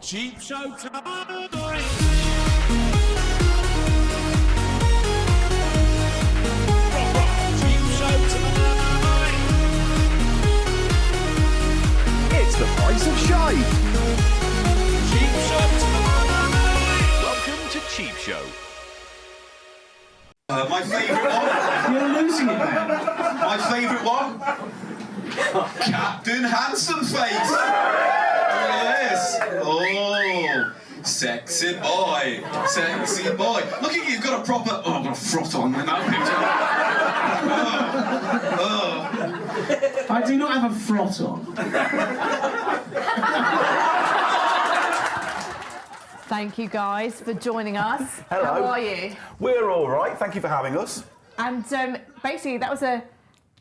CheapShow time! It's the price of shite. CheapShow time! Welcome to Cheap Show. My favourite one. You're losing it, man. My favourite one. Captain Handsome Face. Look at this. Oh, sexy boy. Sexy boy. Look at you, you've got a proper... Oh, I've got a front on in that picture. I do not have a frot on. Thank you guys for joining us. Hello. How are you? We're all right. Thank you for having us. And basically, that was a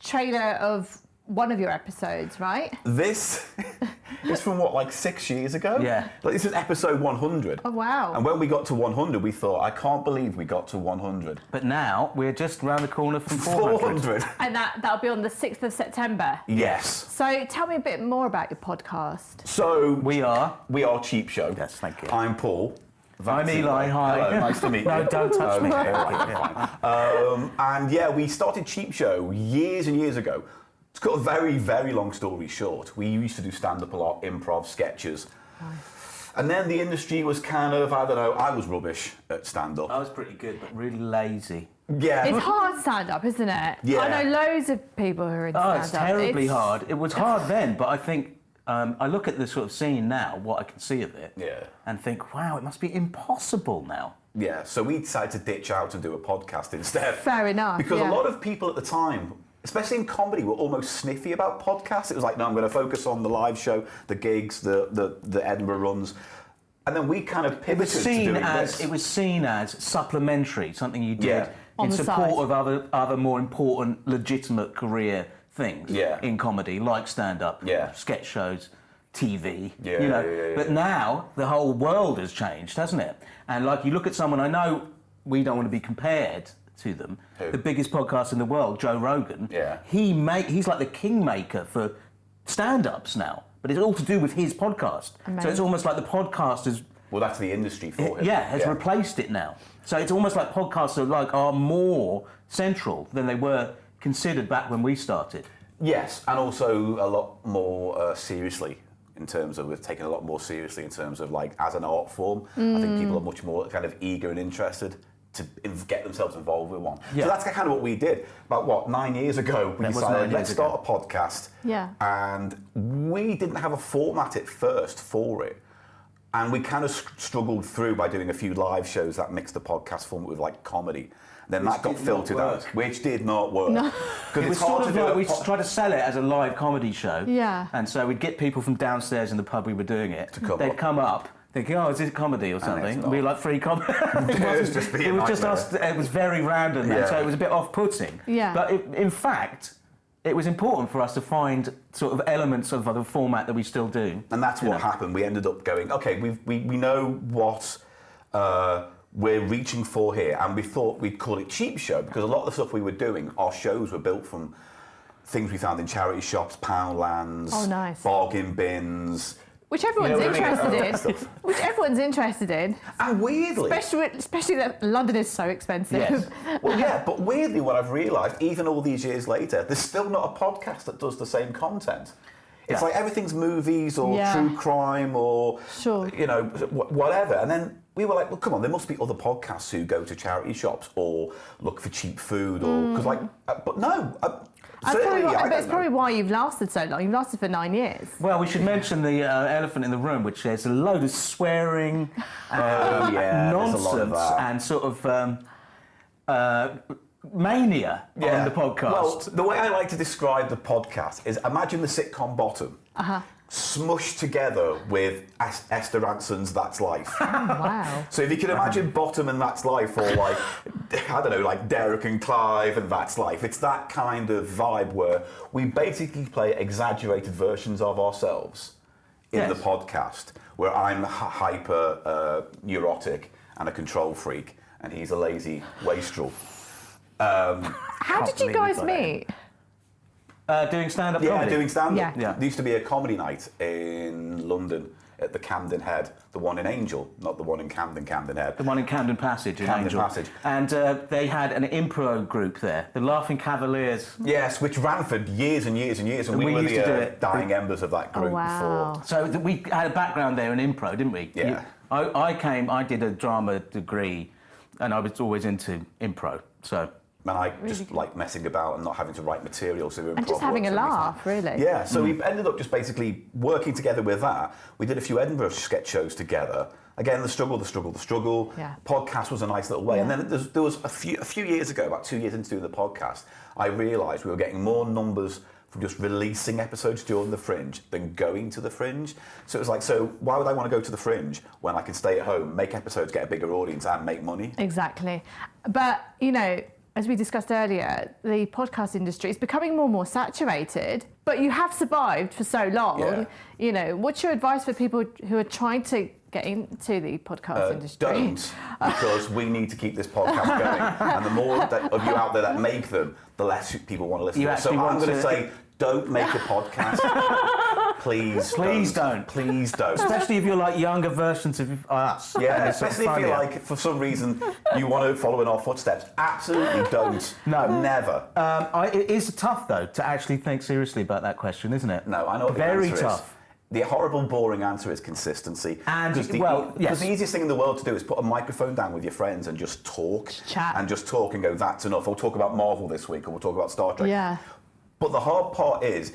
trailer of one of your episodes, right? This is from what, like 6 years ago? Yeah. Like, this is episode 100. Oh, wow. And when we got to 100, we thought, I can't believe we got to 100. But now we're just round the corner from 400. 400. And that'll be on the 6th of September. Yes. So tell me a bit more about your podcast. So We are. Cheap Show. Yes, thank you. I'm Paul. I'm Eli. Hi. Hello, nice to meet you. No, don't touch me. Okay, fine. And yeah, we started Cheap Show years and years ago. To cut a very, very long story short, we used to do stand-up a lot, improv, sketches. Nice. And then the industry was kind of, I don't know, I was rubbish at stand-up. I was pretty good, but really lazy. Yeah. It's hard stand-up, isn't it? Yeah. I know loads of people who are in stand-up. It's terribly hard. It was hard then, but I think I look at the sort of scene now, what I can see of it, and think, wow, it must be impossible now. Yeah, so we decided to ditch out and do a podcast instead. Fair enough, Because yeah. a lot of people at the time, especially in comedy, were almost sniffy about podcasts. It was like, no, I'm going to focus on the live show, the gigs, the Edinburgh runs. And then we kind of pivoted to doing this. It was seen as supplementary, something you did Yeah. On in the support side. of other more important, legitimate career things in comedy, like stand-up, sketch shows, TV, Yeah. But now the whole world has changed, hasn't it? And like you look at someone, I know we don't want to be compared to them. Who? The biggest podcast in the world, Joe Rogan. Yeah. He's like the kingmaker for stand-ups now, but it's all to do with his podcast. Amazing. So it's almost like the podcast is. Well, that's the industry for him. Has replaced it now. So it's almost like podcasts are more central than they were considered back when we started. Yes, and also a lot more seriously in terms of, we've taken a lot more seriously in terms of like as an art form. I think people are much more kind of eager and interested to get themselves involved with one. Yeah. So that's kind of what we did. About 9 years ago, we That was 9 decided, years let's ago. start a podcast. Yeah. And we didn't have a format at first for it. And we kind of struggled through by doing a few live shows that mixed the podcast format with like comedy. Then that got filtered out, which did not work. No. It was sort of like we tried to sell it as a live comedy show. Yeah. And so we'd get people from downstairs in the pub we were doing it. They'd come up thinking, oh, is this comedy or something? And we were like, free comedy. It was just It was just us. It was very random, and so it was a bit off-putting. Yeah. But in fact, it was important for us to find sort of elements of the format that we still do. And that's what happened. We ended up going, okay, we know what we're reaching for here, and we thought we'd call it Cheap Show because a lot of the stuff we were doing, our shows were built from things we found in charity shops, Poundlands, bargain bins. Which everyone's interested in. And weirdly... Especially that London is so expensive. Yes. Well, yeah, but weirdly what I've realised, even all these years later, there's still not a podcast that does the same content. It's like everything's movies or true crime or, whatever. And then we were like, well, come on, there must be other podcasts who go to charity shops or look for cheap food or... Because but no... It's probably why you've lasted so long. You've lasted for 9 years. Well, we should mention the elephant in the room, which is a load of swearing, nonsense, and sort of mania on the podcast. Well, the way I like to describe the podcast is imagine the sitcom Bottom smushed together with Esther Ranson's That's Life. Oh, wow. So if you can imagine Bottom and That's Life, or like, I don't know, like Derek and Clive and That's Life, it's that kind of vibe where we basically play exaggerated versions of ourselves in the podcast, where I'm hyper neurotic and a control freak, and he's a lazy wastrel. How did you guys meet? Doing stand-up Yeah, comedy. doing stand-up. Yeah. There used to be a comedy night in London at the Camden Head, the one in Angel, not the one in Camden Head. The one in Camden Passage in Camden Angel. Passage. And they had an impro group there, the Laughing Cavaliers. Yes, which ran for years and years and years, and we were used to do the it. dying embers of that group before. So we had a background there in impro, didn't we? Yeah. I did a drama degree, and I was always into impro, so... And I just like messing about and not having to write material. So and just having a laugh, really. Yeah, so we ended up just basically working together with that. We did a few Edinburgh sketch shows together. Again, the struggle. Yeah. Podcast was a nice little way. Yeah. And then there was a few years ago, about 2 years into doing the podcast, I realised we were getting more numbers from just releasing episodes during the Fringe than going to the Fringe. So it was like, so why would I want to go to the Fringe when I can stay at home, make episodes, get a bigger audience and make money? Exactly. But, you know, as we discussed earlier, the podcast industry is becoming more and more saturated, but you have survived for so long. Yeah. You know, what's your advice for people who are trying to get into the podcast industry? Don't, because we need to keep this podcast going. And the more of you out there that make them, the less people want to listen to it. So I'm going to say, don't make a podcast. Please don't. Please don't. Especially if you're like younger versions of us. Yeah, especially if you like, for some reason, you want to follow in our footsteps. Absolutely don't. No. Never. It is tough, though, to actually think seriously about that question, isn't it? No, I know what the Very answer tough. is. The horrible, boring answer is consistency. And, because the easiest thing in the world to do is put a microphone down with your friends and just talk. Chat. And just talk and go, that's enough. We'll talk about Marvel this week, or we'll talk about Star Trek. Yeah. But the hard part is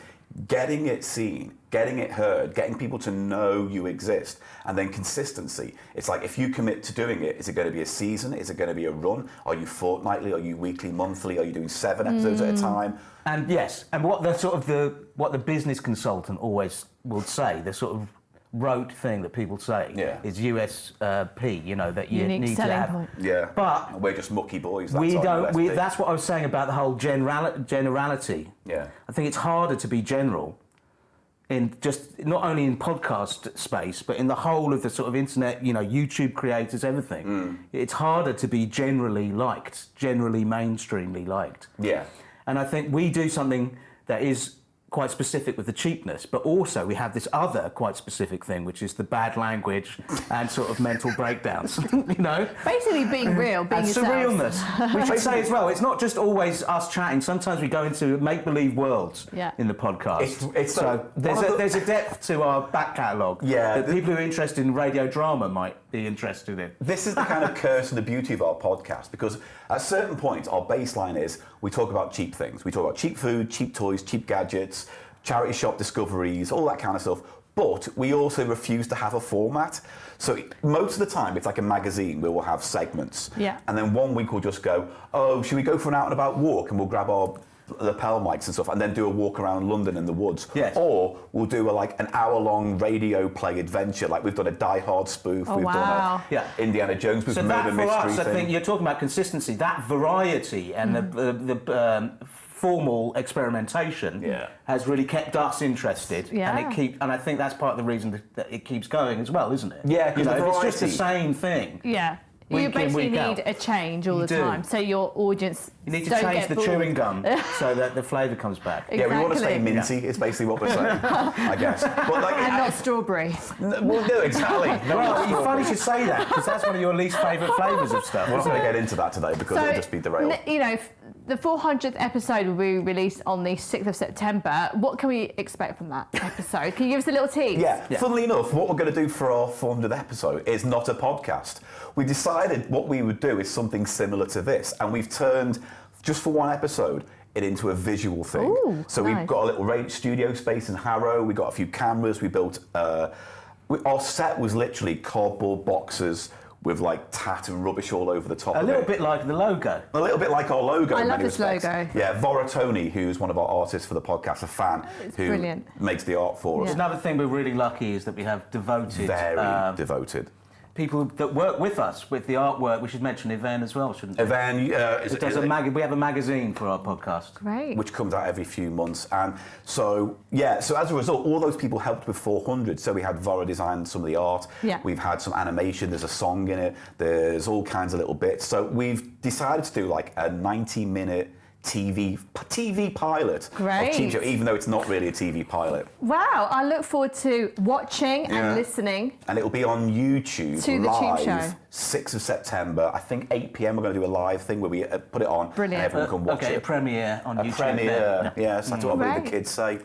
getting it seen, getting it heard, getting people to know you exist, and then consistency. It's like, if you commit to doing it, is it going to be a season? Is it going to be a run? Are you fortnightly? Are you weekly, monthly? Are you doing 7 episodes at a time? And yes, and what the business consultant always will say, the sort of rote thing that people say is USP, you know, that you Unique need to selling have. point. Yeah. But we're just mucky boys. That's we our don't. USP. That's what I was saying about the whole generality. Yeah. I think it's harder to be general in just not only in podcast space, but in the whole of the sort of internet, you know, YouTube creators, everything. It's harder to be generally liked, generally mainstreamly liked. Yeah. And I think we do something that is quite specific with the cheapness, but also we have this other quite specific thing, which is the bad language and sort of mental breakdowns, you know? Basically being real, being And yourself. surrealness. We should say as well, it's not just always us chatting. Sometimes we go into make-believe worlds in the podcast. So there's a depth to our back catalogue that people who are interested in radio drama might be interested in. This is the kind of curse and the beauty of our podcast, because at certain points, our baseline is we talk about cheap things. We talk about cheap food, cheap toys, cheap gadgets, charity shop discoveries, all that kind of stuff. But we also refuse to have a format. So most of the time, it's like a magazine where we'll have segments. Yeah. And then one week we'll just go, oh, should we go for an out and about walk? And we'll grab our lapel mics and stuff and then do a walk around London in the woods. Yes. Or we'll do an hour-long radio play adventure. Like we've done a Die Hard spoof. Oh, we've wow. done a Indiana Jones spoof, So murder that for mystery us, I thing. think you're talking about consistency. That variety and the formal experimentation has really kept us interested, and I think that's part of the reason that it keeps going as well, isn't it? Yeah, because if it's just the same thing. Yeah. You Week in, basically week need out. a change all the time, so your audience You need to don't change get the bored. chewing gum so that the flavour comes back. Yeah, we want to stay Exactly. minty. It's basically what we're saying, I guess. But And not strawberry. Well, no, exactly. No, Well, you funny you should say that, because that's one of your least favourite flavours of stuff. we're not isn't going to it? get into that today because it'll just be derailed. You know, the 400th episode will be released on the 6th of September. What can we expect from that episode? Can you give us a little tease? Yeah, funnily enough, what we're going to do for our 400th episode is not a podcast. We decided what we would do is something similar to this, and we've turned, just for one episode, it into a visual thing. Ooh, so nice. we've got a little radio studio space in Harrow, we got a few cameras, we built... our set was literally cardboard boxes with tat and rubbish all over the top A of little it. bit like the logo. A little bit like our logo. I in love many this respects. logo. Yeah, Vora Tony, who's one of our artists for the podcast, a fan who brilliant. makes the art for us. Another thing we're really lucky is that we have devoted Very devoted. people that work with us with the artwork. We should mention Yvonne as well, shouldn't we? Yvonne, we have a magazine for our podcast. Great. which comes out every few months. And so as a result, all those people helped with 400. So we had Vora design some of the art. Yeah. We've had some animation. There's a song in it. There's all kinds of little bits. So we've decided to do a 90-minute TV pilot Great. of Cheap Show, even though it's not really a TV pilot. Wow, I look forward to watching Yeah. and listening. And it'll be on YouTube To the live, Cheap Show. 6th of September. I think 8 p.m. we're going to do a live thing where we put it on Brilliant. and everyone can watch Okay, it. a premiere on A YouTube. premiere, then. yes, that's what I believe Right. the kids say.